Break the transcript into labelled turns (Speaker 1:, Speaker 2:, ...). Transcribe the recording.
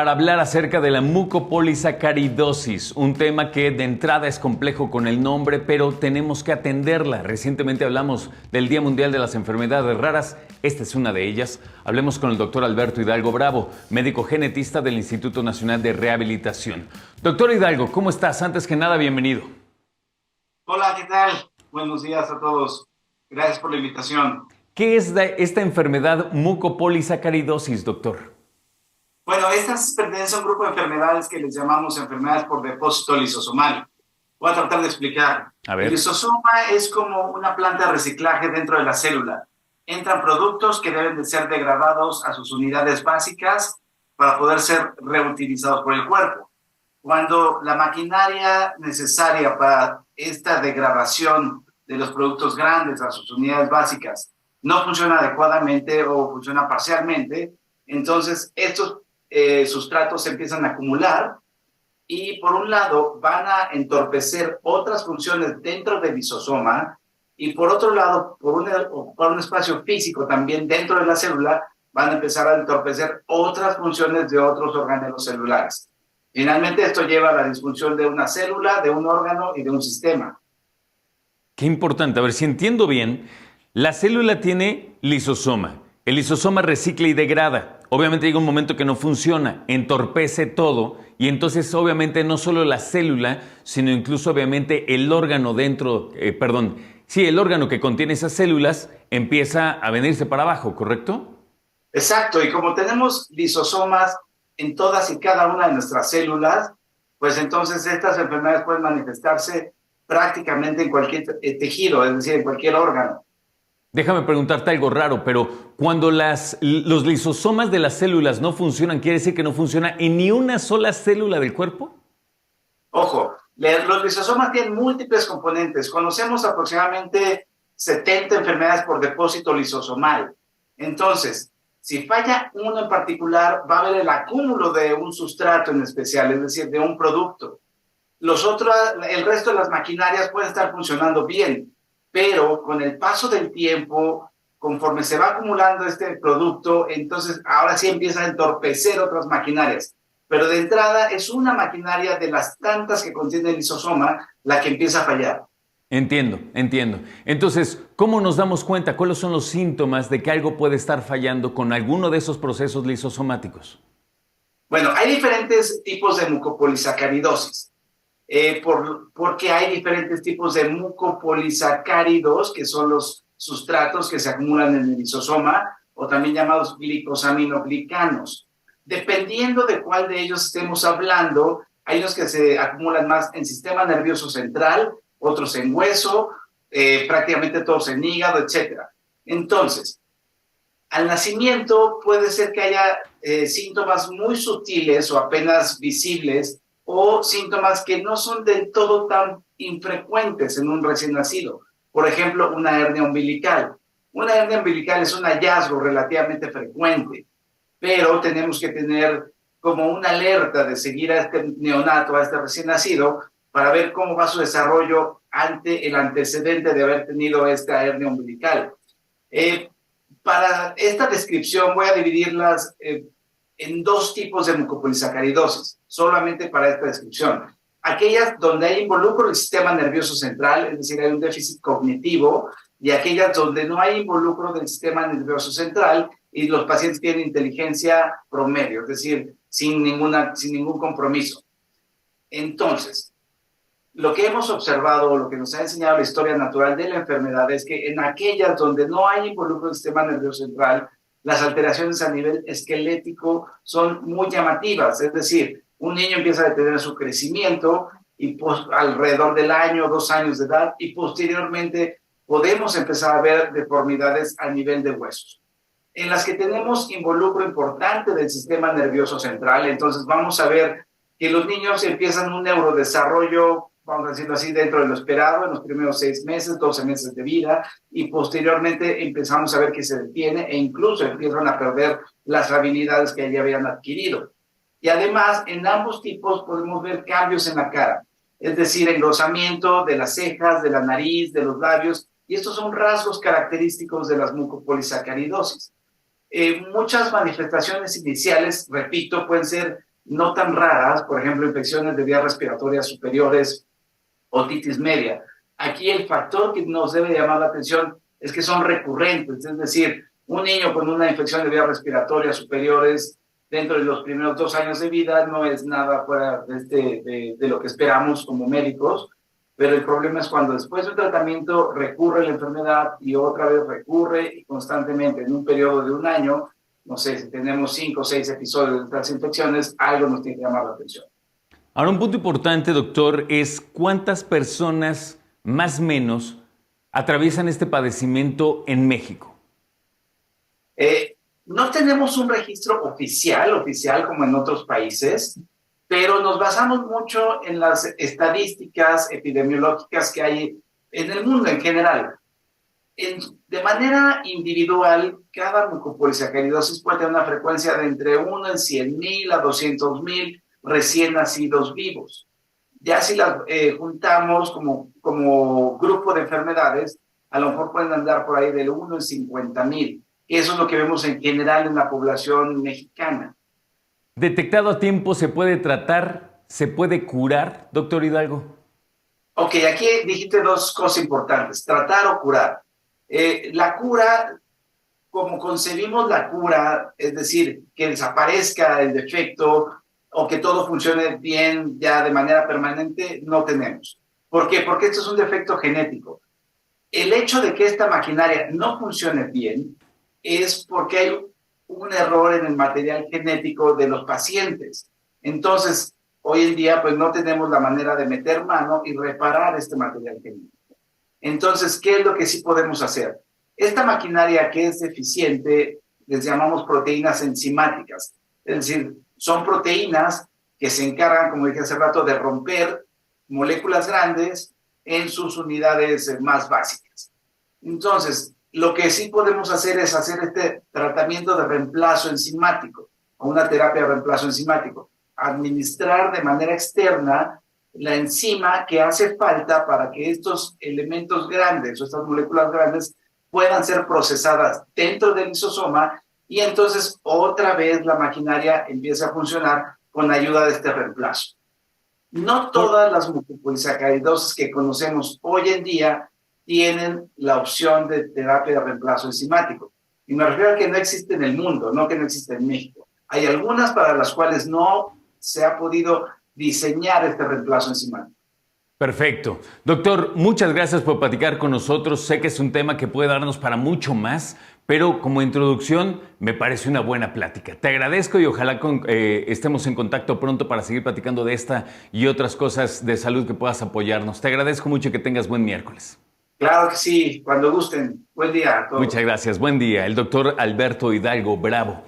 Speaker 1: Para hablar acerca de la mucopolisacaridosis, un tema que de entrada es complejo con el nombre, pero tenemos que atenderla. Recientemente hablamos del Día Mundial de las Enfermedades Raras, esta es una de ellas. Hablemos con el doctor Alberto Hidalgo Bravo, médico genetista del Instituto Nacional de Rehabilitación. Doctor Hidalgo, ¿cómo estás? Antes que nada, bienvenido.
Speaker 2: Hola, ¿qué tal? Buenos días a todos. Gracias por la invitación.
Speaker 1: ¿Qué es esta enfermedad mucopolisacaridosis, doctor?
Speaker 2: Bueno, estas pertenecen a un grupo de enfermedades que les llamamos enfermedades por depósito lisosomal. Voy a tratar de explicar.
Speaker 1: A ver.
Speaker 2: El lisosoma es como una planta de reciclaje dentro de la célula. Entran productos que deben de ser degradados a sus unidades básicas para poder ser reutilizados por el cuerpo. Cuando la maquinaria necesaria para esta degradación de los productos grandes a sus unidades básicas no funciona adecuadamente o funciona parcialmente, entonces estos sustratos se empiezan a acumular y por un lado van a entorpecer otras funciones dentro del lisosoma y por otro lado, por un espacio físico también dentro de la célula, van a empezar a entorpecer otras funciones de otros organelos celulares. Finalmente esto lleva a la disfunción de una célula, de un órgano y de un sistema.
Speaker 1: Qué importante. A ver, si entiendo bien, la célula tiene lisosoma. El lisosoma recicla y degrada. Obviamente llega un momento que no funciona, entorpece todo y entonces obviamente no solo la célula, sino incluso obviamente el órgano dentro, el órgano que contiene esas células empieza a venirse para abajo, ¿correcto?
Speaker 2: Exacto, y como tenemos lisosomas en todas y cada una de nuestras células, pues entonces estas enfermedades pueden manifestarse prácticamente en cualquier tejido, es decir, en cualquier órgano.
Speaker 1: Déjame preguntarte algo raro, pero cuando los lisosomas de las células no funcionan, ¿quiere decir que no funciona en ni una sola célula del cuerpo?
Speaker 2: Ojo, los lisosomas tienen múltiples componentes. Conocemos aproximadamente 70 enfermedades por depósito lisosomal. Entonces, si falla uno en particular, va a haber el acúmulo de un sustrato en especial, es decir, de un producto. El resto de las maquinarias pueden estar funcionando bien, pero con el paso del tiempo, conforme se va acumulando este producto, entonces ahora sí empieza a entorpecer otras maquinarias. Pero de entrada es una maquinaria de las tantas que contiene el lisosoma la que empieza a fallar.
Speaker 1: Entiendo. Entonces, ¿cómo nos damos cuenta? ¿Cuáles son los síntomas de que algo puede estar fallando con alguno de esos procesos lisosomáticos?
Speaker 2: Bueno, hay diferentes tipos de mucopolisacaridosis. Porque hay diferentes tipos de mucopolisacáridos, que son los sustratos que se acumulan en el lisosoma, o también llamados glicosaminoglicanos. Dependiendo de cuál de ellos estemos hablando, hay unos que se acumulan más en sistema nervioso central, otros en hueso, prácticamente todos en hígado, etc. Entonces, al nacimiento puede ser que haya síntomas muy sutiles o apenas visibles, o síntomas que no son del todo tan infrecuentes en un recién nacido. Por ejemplo, una hernia umbilical. Una hernia umbilical es un hallazgo relativamente frecuente, pero tenemos que tener como una alerta de seguir a este neonato, a este recién nacido, para ver cómo va su desarrollo ante el antecedente de haber tenido esta hernia umbilical. Para esta descripción voy a dividirlas en dos tipos de mucopolisacaridosis, solamente para esta descripción. Aquellas donde hay involucro el sistema nervioso central, es decir, hay un déficit cognitivo, y aquellas donde no hay involucro del sistema nervioso central y los pacientes tienen inteligencia promedio, es decir, sin ningún compromiso. Entonces, lo que hemos observado, lo que nos ha enseñado la historia natural de la enfermedad es que en aquellas donde no hay involucro del sistema nervioso central, las alteraciones a nivel esquelético son muy llamativas, es decir, un niño empieza a detener su crecimiento y alrededor del año, 2 años de edad, y posteriormente podemos empezar a ver deformidades a nivel de huesos. En las que tenemos involucro importante del sistema nervioso central, entonces vamos a ver que los niños empiezan un neurodesarrollo, vamos a decirlo así, dentro de lo esperado, en los primeros 6 meses, 12 meses de vida, y posteriormente empezamos a ver que se detiene e incluso empiezan a perder las habilidades que ya habían adquirido. Y además, en ambos tipos podemos ver cambios en la cara, es decir, engrosamiento de las cejas, de la nariz, de los labios, y estos son rasgos característicos de las mucopolisacaridosis. Muchas manifestaciones iniciales, repito, pueden ser no tan raras, por ejemplo, infecciones de vías respiratorias superiores, otitis media. Aquí el factor que nos debe llamar la atención es que son recurrentes, es decir, un niño con una infección de vías respiratorias superiores dentro de los primeros 2 años de vida no es nada fuera de lo que esperamos como médicos, pero el problema es cuando después de un tratamiento recurre la enfermedad y otra vez recurre y constantemente en un periodo de un año, no sé, si tenemos 5 o 6 episodios de estas infecciones, algo nos tiene que llamar la atención.
Speaker 1: Ahora, un punto importante, doctor, es cuántas personas más o menos atraviesan este padecimiento en México.
Speaker 2: No tenemos un registro oficial como en otros países, pero nos basamos mucho en las estadísticas epidemiológicas que hay en el mundo en general. De manera individual, cada mucopolisacaridosis puede tener una frecuencia de entre 1 en 100,000 a 200,000 recién nacidos vivos. Ya si las juntamos como grupo de enfermedades, a lo mejor pueden andar por ahí del 1 en 50,000. Eso es lo que vemos en general en la población mexicana.
Speaker 1: ¿Detectado a tiempo se puede tratar, se puede curar, doctor Hidalgo?
Speaker 2: Ok, aquí dijiste dos cosas importantes, tratar o curar. La cura, como concebimos la cura, es decir, que desaparezca el defecto o que todo funcione bien ya de manera permanente, no tenemos. ¿Por qué? Porque esto es un defecto genético. El hecho de que esta maquinaria no funcione bien es porque hay un error en el material genético de los pacientes. Entonces, hoy en día, pues no tenemos la manera de meter mano y reparar este material genético. Entonces, ¿qué es lo que sí podemos hacer? Esta maquinaria que es deficiente, les llamamos proteínas enzimáticas. Es decir, son proteínas que se encargan, como dije hace rato, de romper moléculas grandes en sus unidades más básicas. Entonces, lo que sí podemos hacer es hacer este tratamiento de reemplazo enzimático o una terapia de reemplazo enzimático. Administrar de manera externa la enzima que hace falta para que estos elementos grandes o estas moléculas grandes puedan ser procesadas dentro del lisosoma y entonces otra vez la maquinaria empieza a funcionar con ayuda de este reemplazo. No todas las mucopolisacaridosis que conocemos hoy en día tienen la opción de terapia de reemplazo enzimático. Y me refiero a que no existe en el mundo, no que no existe en México. Hay algunas para las cuales no se ha podido diseñar este reemplazo enzimático.
Speaker 1: Perfecto. Doctor, muchas gracias por platicar con nosotros. Sé que es un tema que puede darnos para mucho más, pero como introducción me parece una buena plática. Te agradezco y ojalá estemos en contacto pronto para seguir platicando de esta y otras cosas de salud que puedas apoyarnos. Te agradezco mucho y que tengas buen miércoles.
Speaker 2: Claro que sí, cuando gusten. Buen día a todos.
Speaker 1: Muchas gracias. Buen día. El doctor Alberto Hidalgo Bravo.